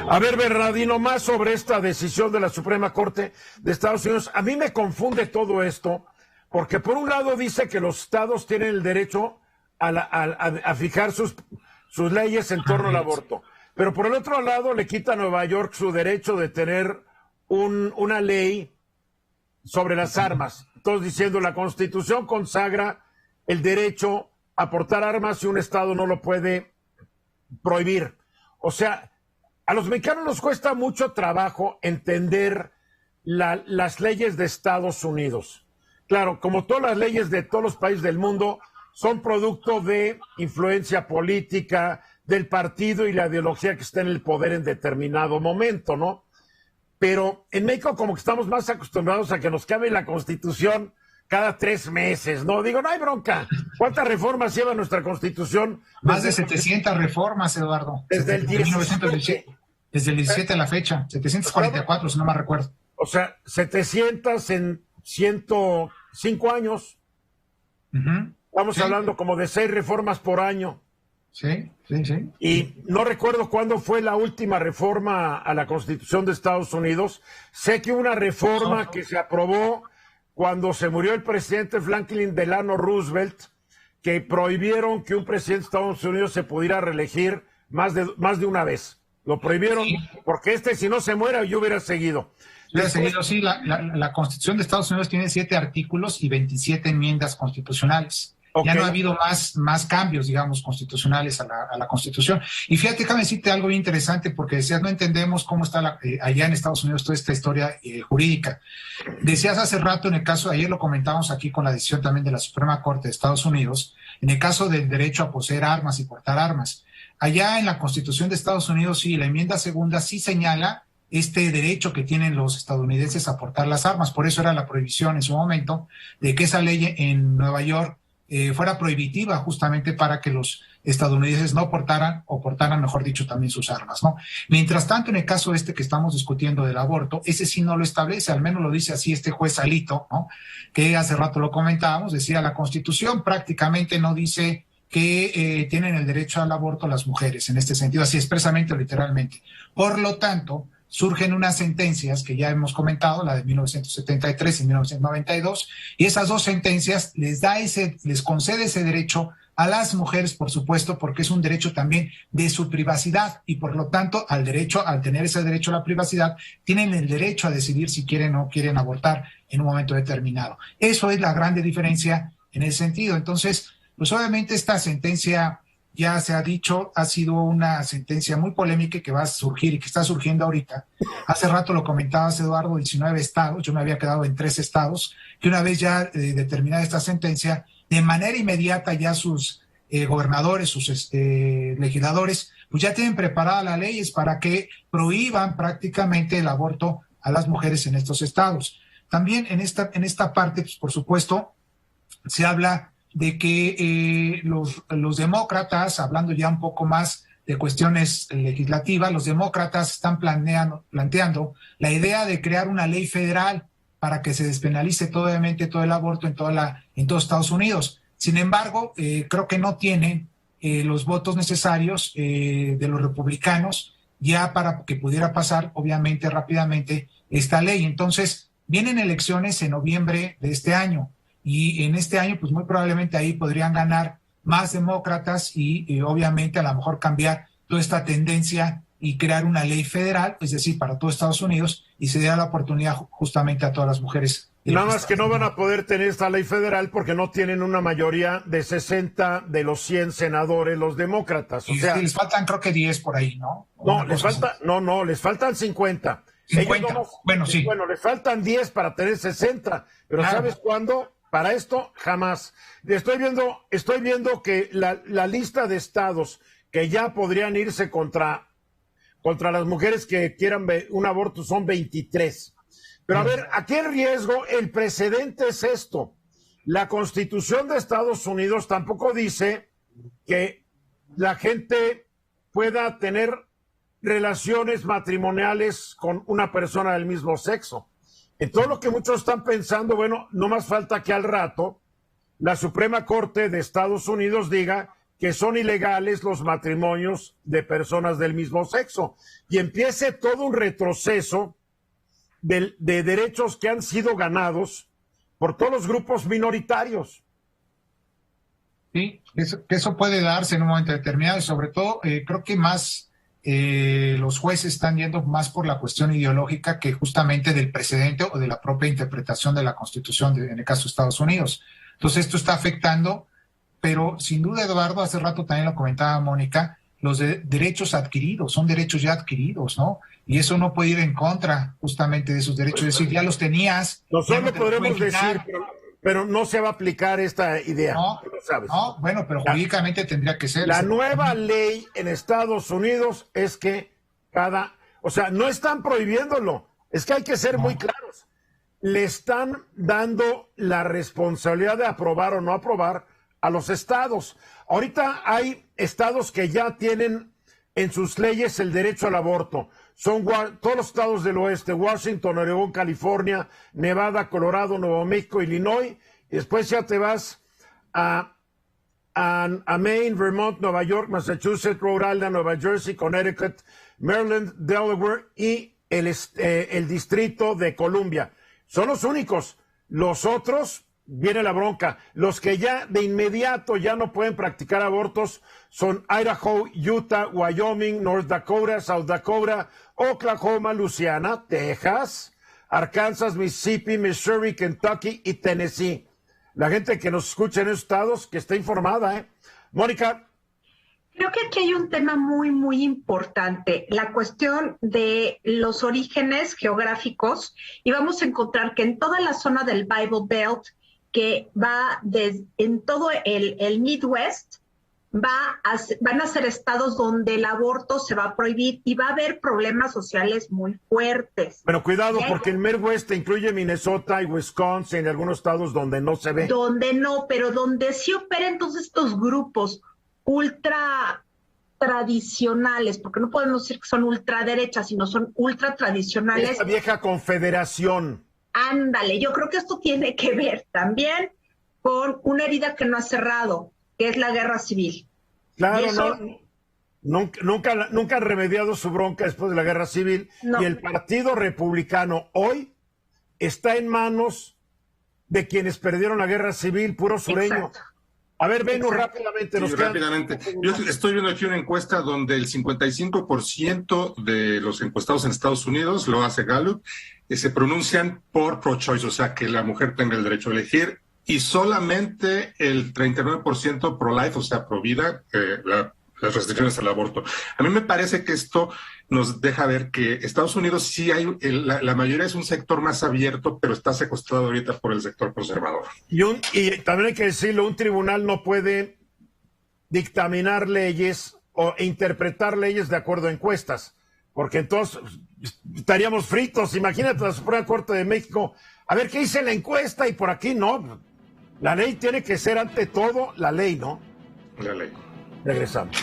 A ver, Bernardino, más sobre esta decisión de la Suprema Corte de Estados Unidos. A mí me confunde todo esto, porque por un lado dice que los estados tienen el derecho a fijar sus leyes en torno al aborto, pero por el otro lado le quita a Nueva York su derecho de tener una ley sobre las armas. Entonces, diciendo, la Constitución consagra el derecho a portar armas y un estado no lo puede prohibir. O sea, a los mexicanos nos cuesta mucho trabajo entender las leyes de Estados Unidos. Claro, como todas las leyes de todos los países del mundo, son producto de influencia política, del partido y la ideología que está en el poder en determinado momento, ¿no? Pero en México como que estamos más acostumbrados a que nos cambie la Constitución cada 3 meses, ¿no? Digo, no hay bronca. ¿Cuántas reformas lleva nuestra Constitución? Más de 700 reformas, Eduardo. Desde el 1917. Desde el 17 a la fecha. 744, si no me recuerdo. O sea, 700 en 105 años. Estamos hablando como de 6 reformas por año. Sí. Y no recuerdo cuándo fue la última reforma a la Constitución de Estados Unidos. Sé que una reforma que se aprobó cuando se murió el presidente Franklin Delano Roosevelt, que prohibieron que un presidente de Estados Unidos se pudiera reelegir más de una vez. Lo prohibieron porque si no se muera, yo hubiera seguido. Sí, la Constitución de Estados Unidos tiene 7 artículos y 27 enmiendas constitucionales. Okay. Ya no ha habido más cambios, digamos, constitucionales a la Constitución. Y fíjate, déjame decirte algo bien interesante, porque decías, no entendemos cómo está allá en Estados Unidos toda esta historia jurídica. Decías hace rato, en el caso, ayer lo comentamos aquí con la decisión también de la Suprema Corte de Estados Unidos, en el caso del derecho a poseer armas y portar armas. Allá en la Constitución de Estados Unidos, sí, la enmienda segunda sí señala este derecho que tienen los estadounidenses a portar las armas. Por eso era la prohibición en su momento de que esa ley en Nueva York fuera prohibitiva, justamente para que los estadounidenses no portaran, o portaran, mejor dicho, también sus armas, ¿no? Mientras tanto, en el caso que estamos discutiendo del aborto, ese sí no lo establece, al menos lo dice así este juez Alito, ¿no? Que hace rato lo comentábamos, decía, la Constitución prácticamente no dice que tienen el derecho al aborto las mujeres, en este sentido, así expresamente o literalmente. Por lo tanto, surgen unas sentencias que ya hemos comentado, la de 1973 y 1992, y esas 2 sentencias les concede ese derecho a las mujeres, por supuesto, porque es un derecho también de su privacidad, y por lo tanto, al tener ese derecho a la privacidad, tienen el derecho a decidir si quieren o no quieren abortar en un momento determinado. Eso es la grande diferencia en ese sentido. Entonces, pues obviamente esta sentencia, ya se ha dicho, ha sido una sentencia muy polémica que va a surgir y que está surgiendo ahorita. Hace rato lo comentabas, Eduardo, 19 estados, yo me había quedado en 3 estados, que una vez ya determinada esta sentencia, de manera inmediata ya sus gobernadores, sus legisladores, pues ya tienen preparadas las leyes para que prohíban prácticamente el aborto a las mujeres en estos estados. También en esta parte, pues, por supuesto, se habla de que los demócratas, hablando ya un poco más de cuestiones legislativas, los demócratas están planteando la idea de crear una ley federal para que se despenalice obviamente todo el aborto en todos Estados Unidos. Sin embargo, creo que no tienen los votos necesarios de los republicanos ya para que pudiera pasar, obviamente, rápidamente esta ley. Entonces, vienen elecciones en noviembre de este año. Y en este año, pues muy probablemente ahí podrían ganar más demócratas y obviamente a lo mejor cambiar toda esta tendencia y crear una ley federal, es decir, para todo Estados Unidos, y se dé la oportunidad justamente a todas las mujeres. Nada más que no van a poder tener esta ley federal porque no tienen una mayoría de 60 de los 100 senadores los demócratas. O sea, les faltan creo que 10 por ahí, ¿no? Les faltan 50. 50. Bueno, les faltan 10 para tener 60, pero claro. ¿Sabes cuándo? Para esto, jamás. Estoy viendo que la lista de estados que ya podrían irse contra las mujeres que quieran un aborto son 23. Pero a ver, ¿a qué riesgo? El precedente es esto. La Constitución de Estados Unidos tampoco dice que la gente pueda tener relaciones matrimoniales con una persona del mismo sexo. En todo lo que muchos están pensando, bueno, no más falta que al rato la Suprema Corte de Estados Unidos diga que son ilegales los matrimonios de personas del mismo sexo. Y empiece todo un retroceso de derechos que han sido ganados por todos los grupos minoritarios. Sí, eso puede darse en un momento determinado y sobre todo creo que más los jueces están yendo más por la cuestión ideológica que justamente del precedente o de la propia interpretación de la Constitución en el caso de Estados Unidos. Entonces esto está afectando, pero sin duda, Eduardo, hace rato también lo comentaba Mónica, los derechos adquiridos, son derechos ya adquiridos, ¿no? Y eso no puede ir en contra justamente de esos derechos, es decir, ya los tenías. Nosotros lo podremos decir, pero no se va a aplicar esta idea. No, ¿sabes? No, bueno, pero jurídicamente tendría que ser. La nueva ley en Estados Unidos es que no están prohibiéndolo, es que hay que ser muy claros. Le están dando la responsabilidad de aprobar o no aprobar a los estados. Ahorita hay estados que ya tienen en sus leyes el derecho al aborto. Son todos los estados del oeste: Washington, Oregón, California, Nevada, Colorado, Nuevo México, Illinois. Y después ya te vas a Maine, Vermont, Nueva York, Massachusetts, Rhode Island, Nueva Jersey, Connecticut, Maryland, Delaware y el Distrito de Columbia. Son los únicos. Los otros, viene la bronca. Los que ya de inmediato ya no pueden practicar abortos son Idaho, Utah, Wyoming, North Dakota, South Dakota, Oklahoma, Louisiana, Texas, Arkansas, Mississippi, Missouri, Kentucky y Tennessee. La gente que nos escucha en esos estados, que está informada, ¿eh? Mónica. Creo que aquí hay un tema muy, muy importante, la cuestión de los orígenes geográficos, y vamos a encontrar que en toda la zona del Bible Belt, que va en todo el Midwest, van a ser estados donde el aborto se va a prohibir y va a haber problemas sociales muy fuertes. Pero cuidado, porque el Midwest incluye Minnesota y Wisconsin y algunos estados donde no se ve. Donde no, pero donde sí operan entonces estos grupos ultra tradicionales, porque no podemos decir que son ultraderechas, sino son ultra tradicionales. Esta vieja confederación. Ándale, yo creo que esto tiene que ver también con una herida que no ha cerrado, que es la guerra civil. Claro, nunca han remediado su bronca después de la guerra civil. No. Y el Partido Republicano hoy está en manos de quienes perdieron la guerra civil, puro sureño. Exacto. A ver, Benu, rápidamente. Sí, rápidamente. Yo estoy viendo aquí una encuesta donde el 55% de los encuestados en Estados Unidos, lo hace Gallup, se pronuncian por pro-choice, o sea, que la mujer tenga el derecho a elegir, y solamente el 39% pro-life, o sea, pro-vida, las restricciones al aborto. A mí me parece que esto nos deja ver que Estados Unidos sí hay, la mayoría es un sector más abierto, pero está secuestrado ahorita por el sector conservador. Y también hay que decirlo, un tribunal no puede dictaminar leyes o interpretar leyes de acuerdo a encuestas, porque entonces estaríamos fritos. Imagínate la Suprema Corte de México, a ver qué dice la encuesta, y por aquí no. La ley tiene que ser ante todo la ley, ¿no? La ley. Regresamos.